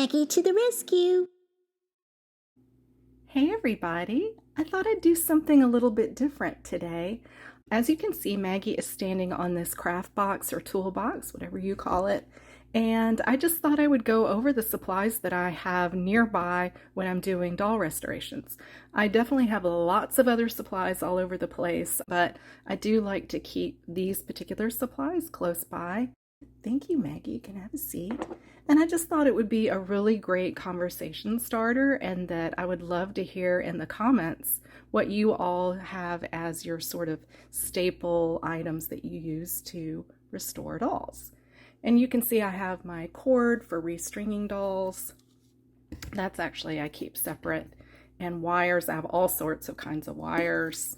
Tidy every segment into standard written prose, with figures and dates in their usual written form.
Maggie to the rescue! Hey everybody! I thought I'd do something a little bit different today. As you can see, Maggie is standing on this craft box or toolbox, whatever you call it, and I just thought I would go over the supplies that I have nearby when I'm doing doll restorations. I definitely have lots of other supplies all over the place, but I do like to keep these particular supplies close by. Thank you, Maggie. You can have a seat. And I just thought it would be a really great conversation starter, and that I would love to hear in the comments what you all have as your sort of staple items that you use to restore dolls. And you can see I have my cord for restringing dolls. That's actually, I keep separate. And wires, I have all sorts of kinds of wires.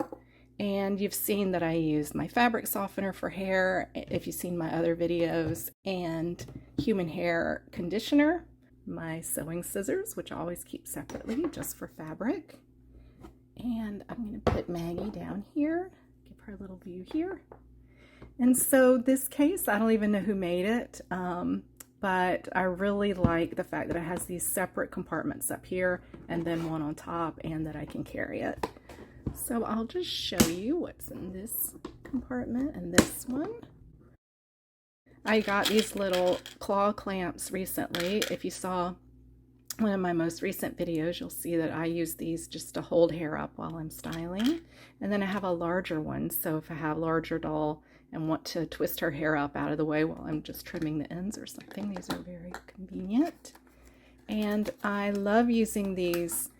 And you've seen that I use my fabric softener for hair, if you've seen my other videos, and human hair conditioner, my sewing scissors, which I always keep separately just for fabric. And I'm going to put Maggie down here, give her a little view here. And so this case, I don't even know who made it, but I really like the fact that it has these separate compartments up here and then one on top, and that I can carry it. So I'll just show you what's in this compartment and this one. I got these little claw clamps recently. If you saw one of my most recent videos, you'll see that I use these just to hold hair up while I'm styling. And then I have a larger one, so if I have a larger doll and want to twist her hair up out of the way while I'm just trimming the ends or something, these are very convenient. And I love using these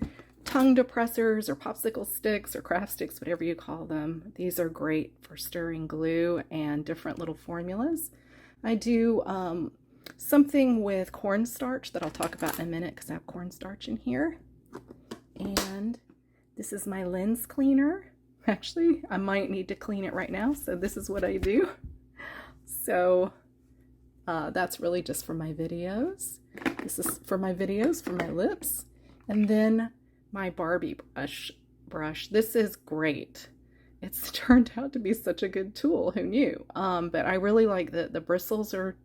tongue depressors or popsicle sticks or craft sticks, whatever you call them. These are great for stirring glue and different little formulas. I do something with cornstarch that I'll talk about in a minute because I have cornstarch in here. And this is my lens cleaner. Actually, I might need to clean it right now, so this is what I do. So that's really just for my videos. This is for my videos, for my lips. And then my Barbie brush. This is great. It's turned out to be such a good tool. Who knew? But I really like that the bristles are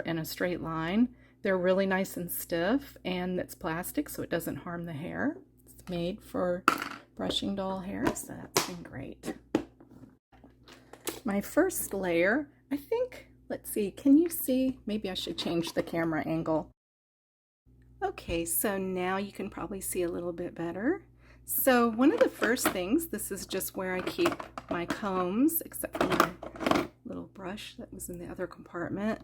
in a straight line. They're really nice and stiff, and it's plastic, so it doesn't harm the hair. It's made for brushing doll hair, so that's been great. My first layer, I think, let's see, can you see? Maybe I should change the camera angle. Okay, so now you can probably see a little bit better. So one of the first things, this is just where I keep my combs, except for my little brush that was in the other compartment.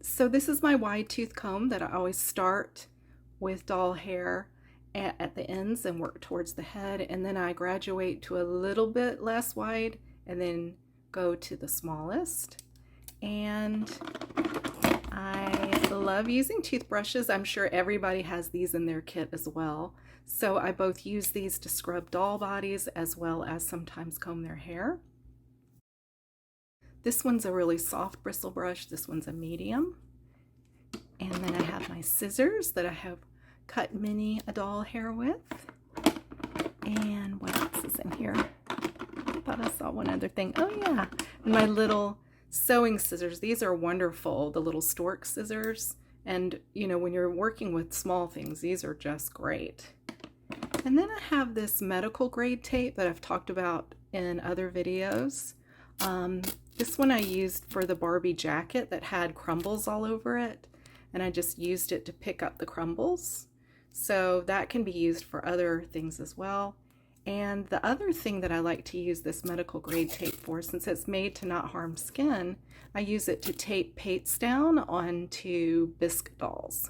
So this is my wide tooth comb that I always start with doll hair at the ends and work towards the head, and then I graduate to a little bit less wide and then go to the smallest. And I love using toothbrushes. I'm sure everybody has these in their kit as well. So I both use these to scrub doll bodies as well as sometimes comb their hair. This one's a really soft bristle brush. This one's a medium. And then I have my scissors that I have cut mini doll hair with. And what else is in here? I thought I saw one other thing. Oh yeah, and my little sewing scissors. These are wonderful, the little stork scissors. And you know, when you're working with small things, these are just great. And then I have this medical grade tape that I've talked about in other videos. This one I used for the Barbie jacket that had crumbles all over it, and I just used it to pick up the crumbles. So that can be used for other things as well. And the other thing that I like to use this medical grade tape for, since it's made to not harm skin, I use it to tape pates down onto bisque dolls.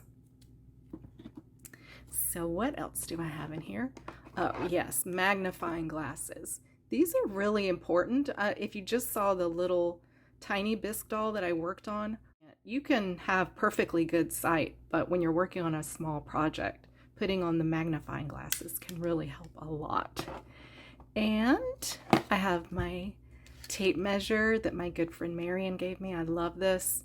So what else do I have in here? Oh yes, magnifying glasses. These are really important. If you just saw the little tiny bisque doll that I worked on, you can have perfectly good sight, but when you're working on a small project, putting on the magnifying glasses can really help a lot. And I have my tape measure that my good friend Marion gave me. I love this.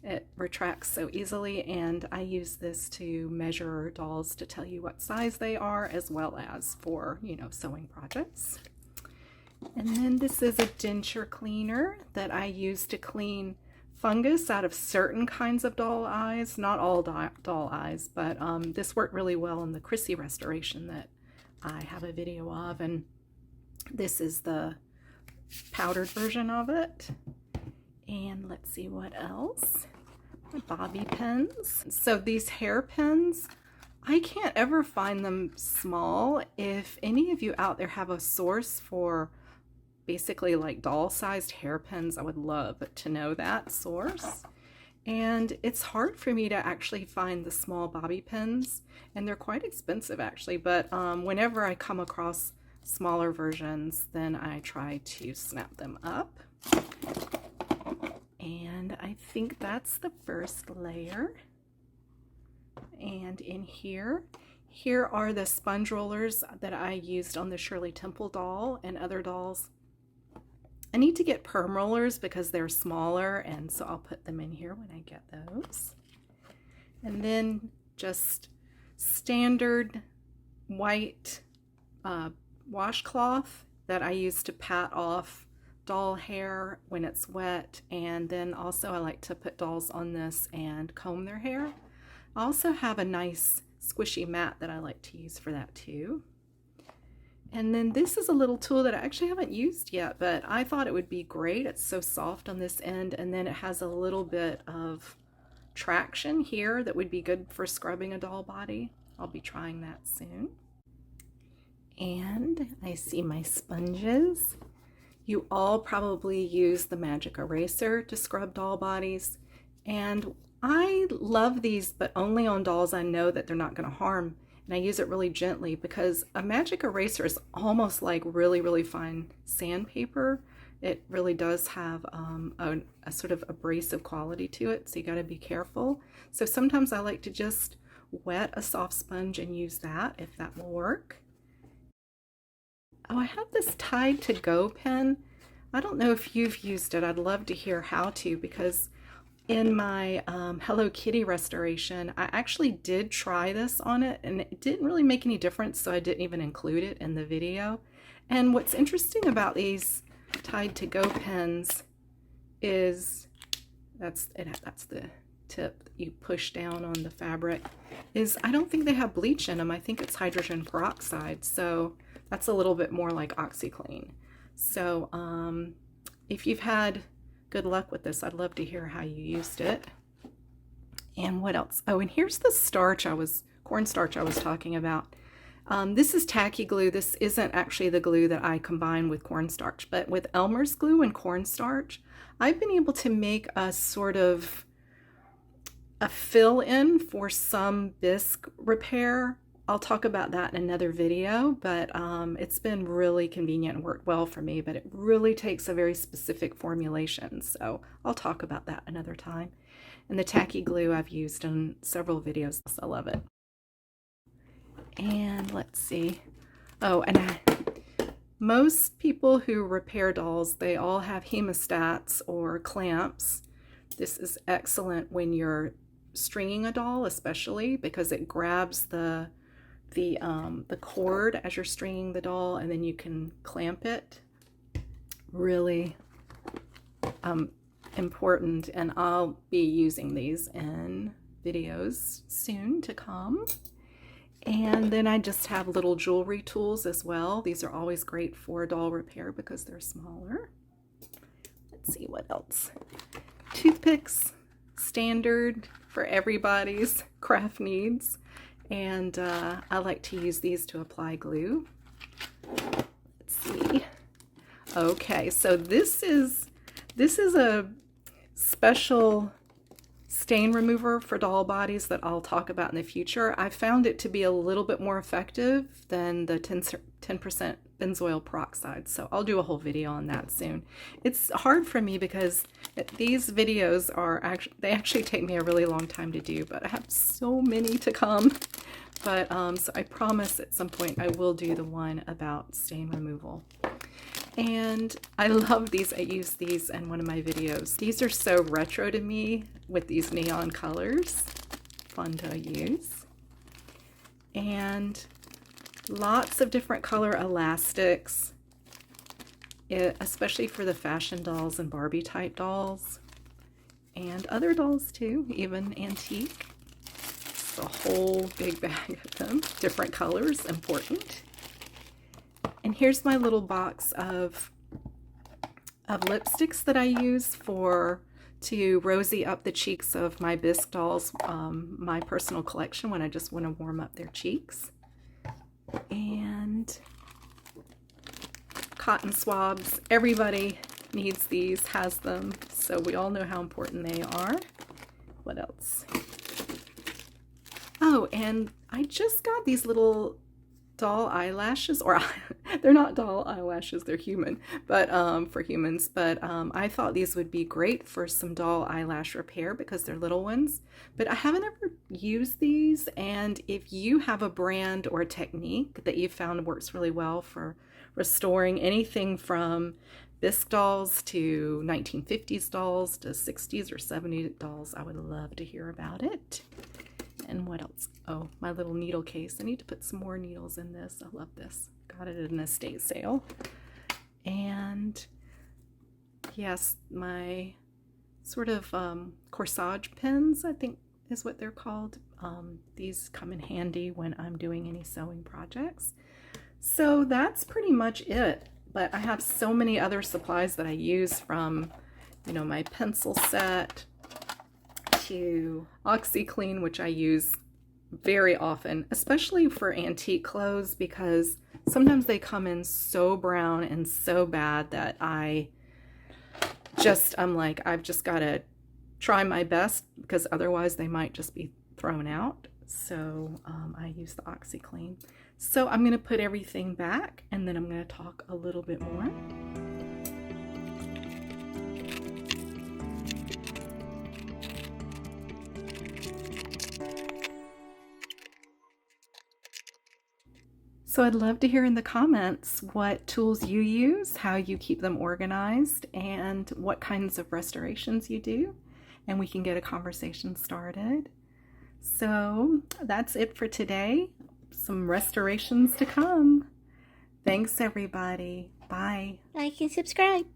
It retracts so easily, and I use this to measure dolls to tell you what size they are, as well as for, you know, sewing projects. And then this is a denture cleaner that I use to clean fungus out of certain kinds of doll eyes, not all doll eyes, but this worked really well in the Chrissy restoration that I have a video of, and this is the powdered version of it. And let's see what else. Bobby pins. So these hairpins, I can't ever find them small. If any of you out there have a source for basically like doll-sized hairpins, I would love to know that source. And it's hard for me to actually find the small bobby pins, and they're quite expensive actually, but whenever I come across smaller versions, then I try to snap them up. And I think that's the first layer. And in here are the sponge rollers that I used on the Shirley Temple doll and other dolls. I need to get perm rollers because they're smaller, and so I'll put them in here when I get those. And then just standard white washcloth that I use to pat off doll hair when it's wet, and then also I like to put dolls on this and comb their hair. I also have a nice squishy mat that I like to use for that too. And then this is a little tool that I actually haven't used yet, but I thought it would be great. It's so soft on this end, and then it has a little bit of traction here that would be good for scrubbing a doll body. I'll be trying that soon. And I see my sponges. You all probably use the magic eraser to scrub doll bodies, and I love these, but only on dolls I know that they're not going to harm, and I use it really gently because a magic eraser is almost like really, really fine sandpaper. It really does have a sort of abrasive quality to it, so you got to be careful. So sometimes I like to just wet a soft sponge and use that if that will work. Oh, I have this Tide to Go pen. I don't know if you've used it. I'd love to hear how to, because in my Hello Kitty restoration, I actually did try this on it, and it didn't really make any difference, so I didn't even include it in the video. And what's interesting about these Tide to Go pens is that's the tip that you push down on the fabric, is I don't think they have bleach in them. I think it's hydrogen peroxide, so that's a little bit more like OxyClean. So if you've had good luck with this, I'd love to hear how you used it. And what else? Oh, and here's the starch cornstarch I was talking about. This is tacky glue. This isn't actually the glue that I combine with cornstarch, but with Elmer's glue and cornstarch, I've been able to make a sort of a fill-in for some bisque repair. I'll talk about that in another video, but it's been really convenient and worked well for me, but it really takes a very specific formulation, so I'll talk about that another time. And the tacky glue I've used in several videos. I love it. And let's see. Oh, and most people who repair dolls, they all have hemostats or clamps. This is excellent when you're stringing a doll, especially because it grabs the cord as you're stringing the doll, and then you can clamp it. Really important, and I'll be using these in videos soon to come. And then I just have little jewelry tools as well. These are always great for doll repair because they're smaller. Let's see what else. Toothpicks, standard for everybody's craft needs. And I like to use these to apply glue. Let's see. Okay, so this is a special stain remover for doll bodies that I'll talk about in the future. I found it to be a little bit more effective than the 10% benzoyl peroxide, so I'll do a whole video on that soon. It's hard for me because these videos they actually take me a really long time to do, but I have so many to come. But so I promise at some point I will do the one about stain removal. And I love these. I use these in one of my videos. These are so retro to me with these neon colors. Fun to use. And lots of different color elastics, especially for the fashion dolls and Barbie type dolls. and other dolls too, even antique. It's a whole big bag of them, different colors, important. And here's my little box of lipsticks that I use to rosy up the cheeks of my bisque dolls, my personal collection when I just want to warm up their cheeks. And cotton swabs. Everybody needs these, has them, so we all know how important they are. What else? Oh, and I just got these little doll eyelashes, or they're not doll eyelashes, they're human, but for humans, but I thought these would be great for some doll eyelash repair because they're little ones, but I haven't ever used these. And if you have a brand or a technique that you found works really well for restoring anything from bisque dolls to 1950s dolls to 60s or 70s dolls, I would love to hear about it. And what else? Oh, my little needle case. I need to put some more needles in this. I love this. Got it at an estate sale. And yes, my sort of corsage pins, I think is what they're called. These come in handy when I'm doing any sewing projects. So that's pretty much it. But I have so many other supplies that I use, from, you know, my pencil set to OxyClean, which I use very often, especially for antique clothes, because sometimes they come in so brown and so bad that I'm like, I've just got to try my best, because otherwise they might just be thrown out. So I use the OxyClean. So I'm going to put everything back, and then I'm going to talk a little bit more. So I'd love to hear in the comments what tools you use, how you keep them organized, and what kinds of restorations you do, and we can get a conversation started. So that's it for today. Some restorations to come. Thanks, everybody. Bye. Like and subscribe.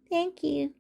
Thank you.